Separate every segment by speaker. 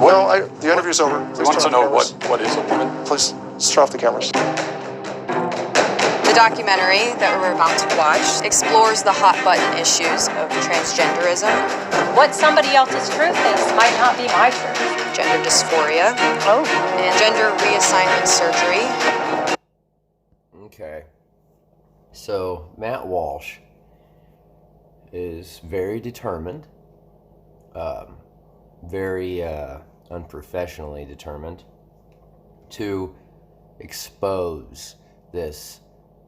Speaker 1: No, the interview's over.
Speaker 2: I
Speaker 1: Please
Speaker 2: want to
Speaker 1: turn
Speaker 2: know
Speaker 1: off the cameras.
Speaker 2: what is a woman.
Speaker 1: Please turn off the cameras.
Speaker 3: The documentary that we're about to watch explores the hot-button issues of transgenderism,
Speaker 4: What somebody else's truth is might not be my truth.
Speaker 3: gender dysphoria, and gender reassignment surgery.
Speaker 5: Okay. So Matt Walsh is very determined, very unprofessionally determined to expose this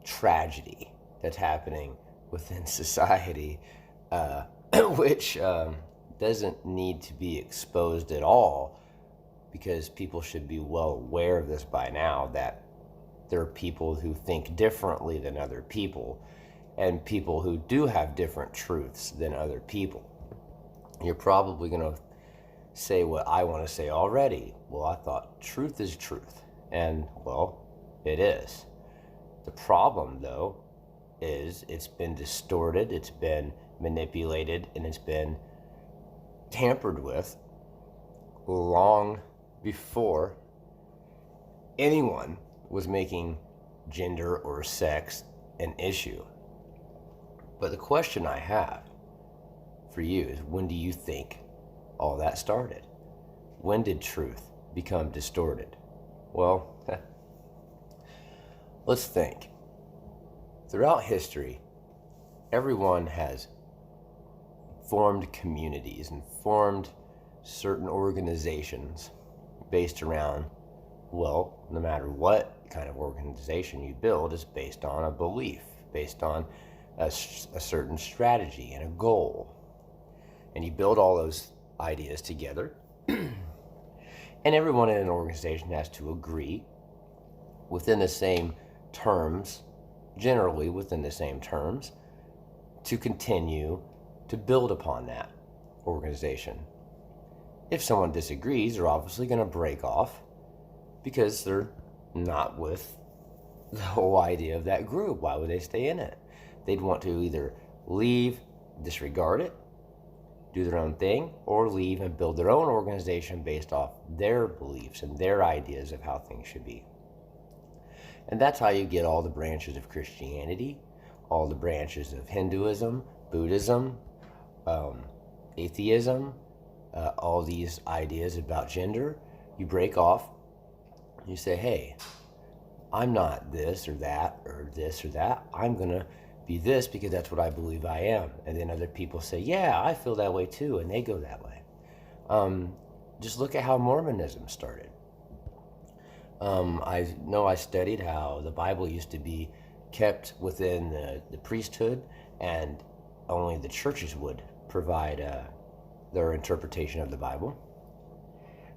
Speaker 5: tragedy that's happening within society, which doesn't need to be exposed at all, because people should be well aware of this by now, that there are people who think differently than other people, and people who do have different truths than other people. You're probably going to say what I want to say already. Well, I thought truth is truth. And, well, it is. The problem, though, is it's been distorted, it's been manipulated, and it's been tampered with long before anyone was making gender or sex an issue. But the question I have for you is, when do you think all that started? When did truth become distorted? Well, let's think. Throughout history, everyone has formed communities and formed certain organizations based around, well, no matter what kind of organization you build, is based on a belief, based on a certain strategy and a goal. And you build all those ideas together, and everyone in an organization has to agree within the same terms, generally within the same terms, to continue to build upon that organization. If someone disagrees, they're obviously going to break off because they're not with the whole idea of that group. Why would they stay in it? They'd want to either leave, disregard it, do their own thing, or leave and build their own organization based off their beliefs and their ideas of how things should be. And that's how you get all the branches of Christianity, all the branches of Hinduism, Buddhism, atheism, all these ideas about gender. You break off, you say, hey, I'm not this or that or this or that. I'm going to be this because that's what I believe I am. And then other people say, yeah, I feel that way too, and they go that way. Just look at how Mormonism started. I know I studied how the Bible used to be kept within the priesthood, and only the churches would provide their interpretation of the Bible.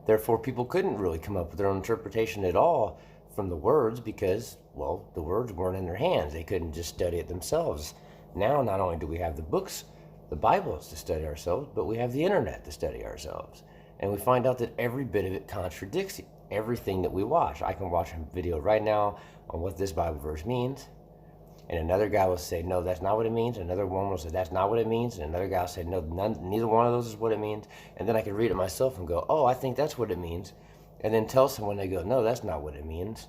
Speaker 5: Therefore, people couldn't really come up with their own interpretation at all from the words because, well, the words weren't in their hands. They couldn't just study it themselves. Now, not only do we have the books, the Bibles to study ourselves, but we have the internet to study ourselves. And we find out that every bit of it contradicts everything that we watch. I can watch a video right now on what this Bible verse means, and another guy will say, no, that's not what it means. Another one will say, that's not what it means. And another guy will say, no, neither one of those is what it means. And then I can read it myself and go, oh, I think that's what it means. And then tell someone, they go, no, that's not what it means.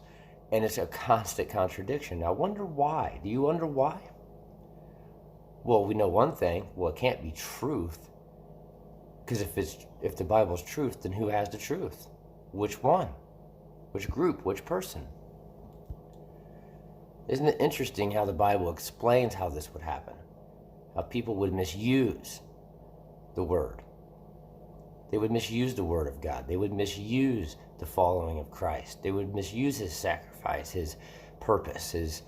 Speaker 5: And it's a constant contradiction. Now, I wonder why. Do you wonder why? Well, we know one thing. Well, it can't be truth. Because if the Bible's truth, then who has the truth? Which one? Which group? Which person? Isn't it interesting how the Bible explains how this would happen? How people would misuse the Word. They would misuse the Word of God. They would misuse the following of Christ. They would misuse His sacrifice, His purpose, His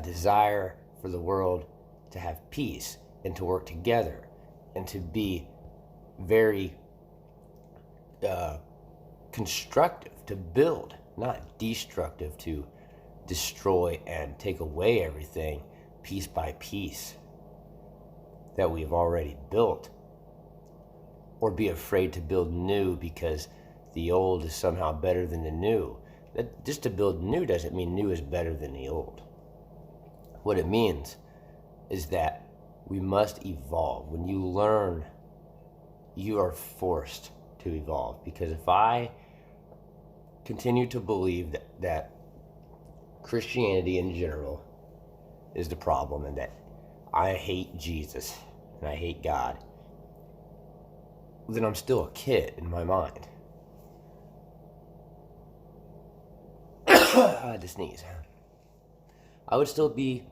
Speaker 5: desire for the world to have peace and to work together and to be very constructive, to build, not destructive, to destroy and take away everything piece by piece that we have already built, or be afraid to build new because the old is somehow better than the new. That just to build new doesn't mean new is better than the old. What it means is that we must evolve. When you learn, you are forced to evolve. Because if I continue to believe that Christianity in general is the problem, and that I hate Jesus and I hate God, then I'm still a kid in my mind. I had to sneeze. I would be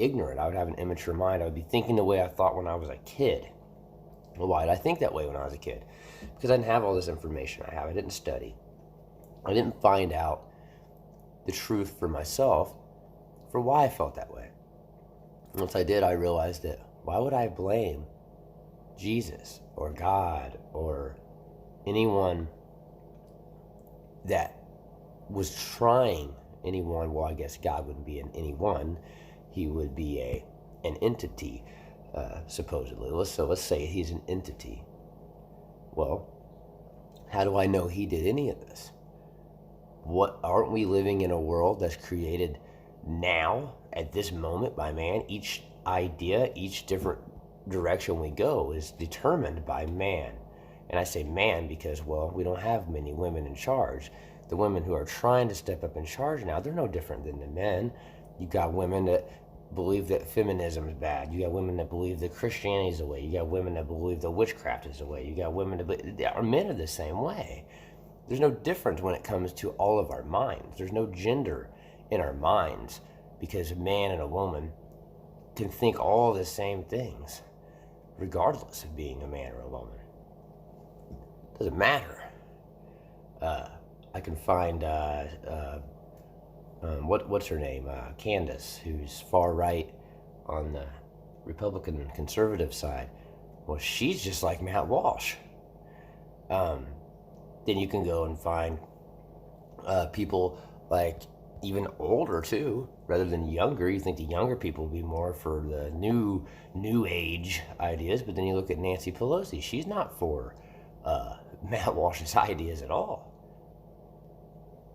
Speaker 5: ignorant. I would have an immature mind. I would be thinking the way I thought when I was a kid. Well, why did I think that way when I was a kid? Because I didn't have all this information I didn't study. I didn't find out the truth for myself for why I felt that way. Once I did, I realized that why would I blame Jesus or God or anyone that was trying anyone? Well, I guess God wouldn't be an anyone. He would be an entity, supposedly. Let's say he's an entity. Well, how do I know he did any of this? Aren't we living in a world that's created now, at this moment, by man? Each idea, each different direction we go is determined by man. And I say man because, well, we don't have many women in charge. The women who are trying to step up in charge now, they're no different than the men. You got women that believe that feminism is bad. You got women that believe that Christianity is the way. You got women that believe that witchcraft is the way. You got women that men are the same way. There's no difference when it comes to all of our minds. There's no gender in our minds, because a man and a woman can think all the same things, regardless of being a man or a woman. Doesn't matter. I can find what's her name, Candace, who's far right on the Republican conservative side. Well, she's just like Matt Walsh. Then you can go and find people like even older too, rather than younger. You think the younger people would be more for the new age ideas, but then you look at Nancy Pelosi. She's not for Matt Walsh's ideas at all.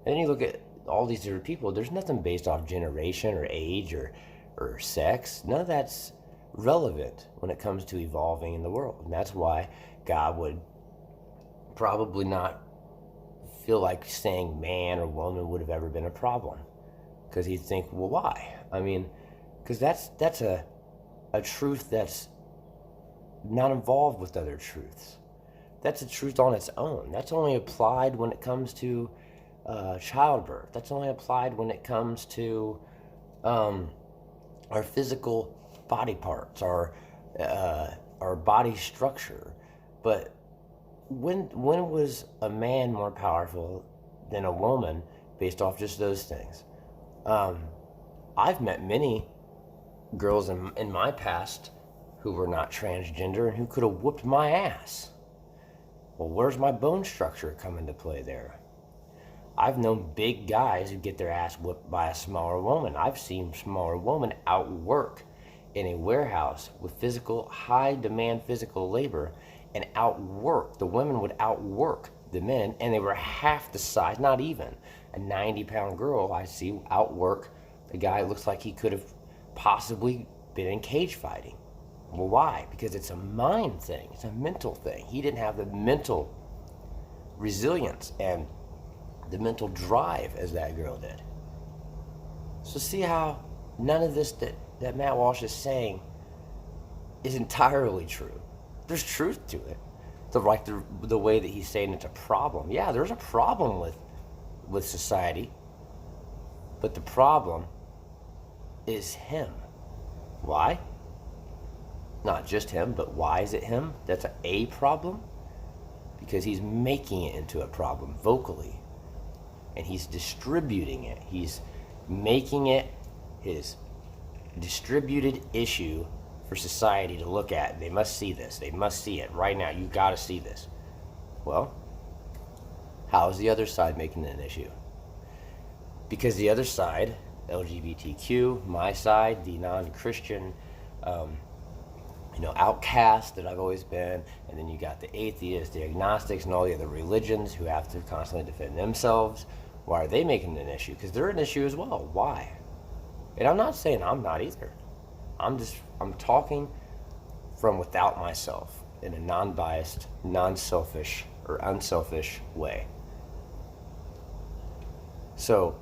Speaker 5: And then you look at all these different people. There's nothing based off generation or age or sex. None of that's relevant when it comes to evolving in the world. And that's why God would probably not feel like saying man or woman would have ever been a problem, because he'd think, well, why? I mean, because that's a truth that's not involved with other truths. That's a truth on its own. That's only applied when it comes to childbirth. That's only applied when it comes to our physical body parts, our body structure. But when was a man more powerful than a woman based off just those things? I've met many girls in my past who were not transgender and who could have whooped my ass. Well, where's my bone structure come into play there? I've known big guys who get their ass whooped by a smaller woman. I've seen smaller women outwork in a warehouse with high demand physical labor, and the women would outwork the men, and they were half the size, not even. A 90-pound girl I see outwork a guy who looks like he could have possibly been in cage fighting. Well, why? Because it's a mind thing. It's a mental thing. He didn't have the mental resilience and the mental drive as that girl did. So see how none of this that Matt Walsh is saying is entirely true. There's truth to it. The way that he's saying it's a problem. Yeah, there's a problem with society. But the problem is him. Why? Not just him, but why is it him? That's a problem? Because he's making it into a problem vocally. And he's distributing it. He's making it his distributed issue for society to look at. They must see this. They must see it right now. You got to see this. Well, how is the other side making it an issue? Because the other side, LGBTQ, my side, the non-Christian, outcast that I've always been, and then you got the atheists, the agnostics, and all the other religions who have to constantly defend themselves. Why are they making it an issue? Because they're an issue as well. Why? And I'm not saying I'm not either. I'm talking from without myself. in a non-biased, non-selfish, or unselfish way. So,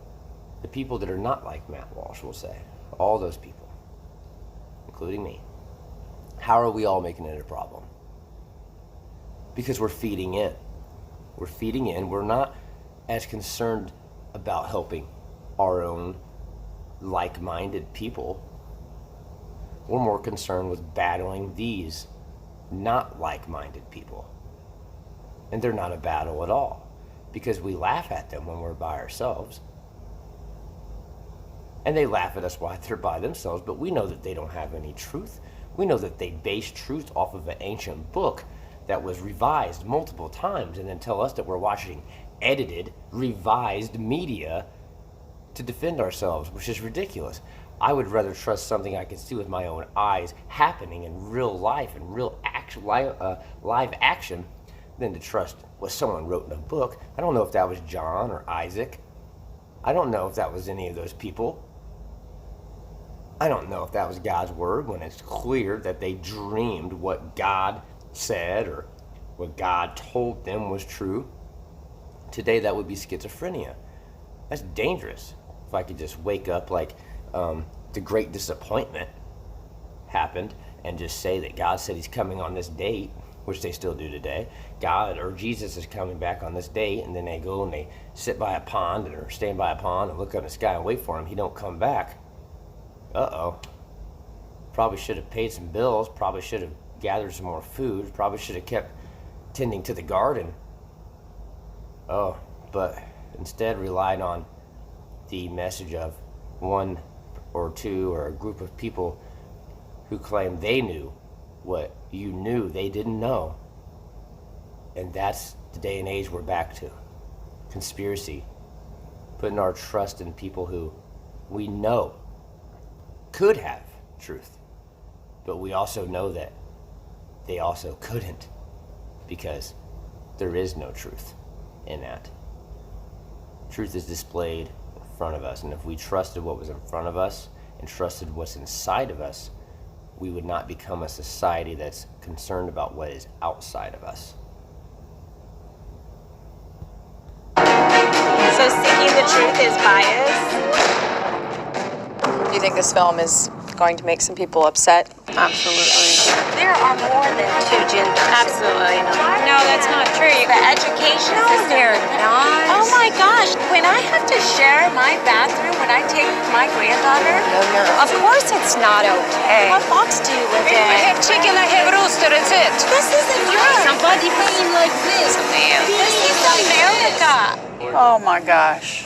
Speaker 5: the people that are not like Matt Walsh will say, all those people, including me, how are we all making it a problem? Because we're feeding in. We're feeding in. We're not as concerned about helping our own like-minded people. We're more concerned with battling these not like-minded people. And they're not a battle at all, because we laugh at them when we're by ourselves. And they laugh at us while they're by themselves, but we know that they don't have any truth. We know that they base truth off of an ancient book that was revised multiple times, and then tell us that we're watching edited, revised media to defend ourselves, which is ridiculous. I would rather trust something I can see with my own eyes happening in real life and real action, live action, than to trust what someone wrote in a book. I don't know if that was John or Isaac. I don't know if that was any of those people. I don't know if that was God's word, when it's clear that they dreamed what God said or what God told them was true. Today that would be schizophrenia. That's dangerous. If I could just wake up like the Great Disappointment happened and just say that God said he's coming on this date, which they still do today. God or Jesus is coming back on this date, and then they go and they sit by a pond or stand by a pond and look up in the sky and wait for him. He don't come back. Uh-oh. Probably should have paid some bills, probably should have gathered some more food, probably should have kept tending to the garden. Oh, but instead relied on the message of one or two or a group of people who claimed they knew what you knew they didn't know. And that's the day and age we're back to. Conspiracy. Putting our trust in people who we know could have truth, but we also know that they also couldn't, because there is no truth in that. Truth is displayed in front of us, and if we trusted what was in front of us and trusted what's inside of us, we would not become a society that's concerned about what is outside of us.
Speaker 2: So seeking the truth is bias?
Speaker 3: Do you think this film is going to make some people upset?
Speaker 2: Absolutely. There are more than two genders. Absolutely.
Speaker 4: No, that's not true.
Speaker 2: The education system.
Speaker 4: They're not.
Speaker 2: Oh my gosh, when I have to share my bathroom when I take my granddaughter,
Speaker 4: Of course it's not okay.
Speaker 2: what box do you live in?
Speaker 4: I have chicken, I have rooster, it's it.
Speaker 2: This isn't yours.
Speaker 4: Somebody playing like this, man.
Speaker 2: This is America.
Speaker 6: Oh my gosh.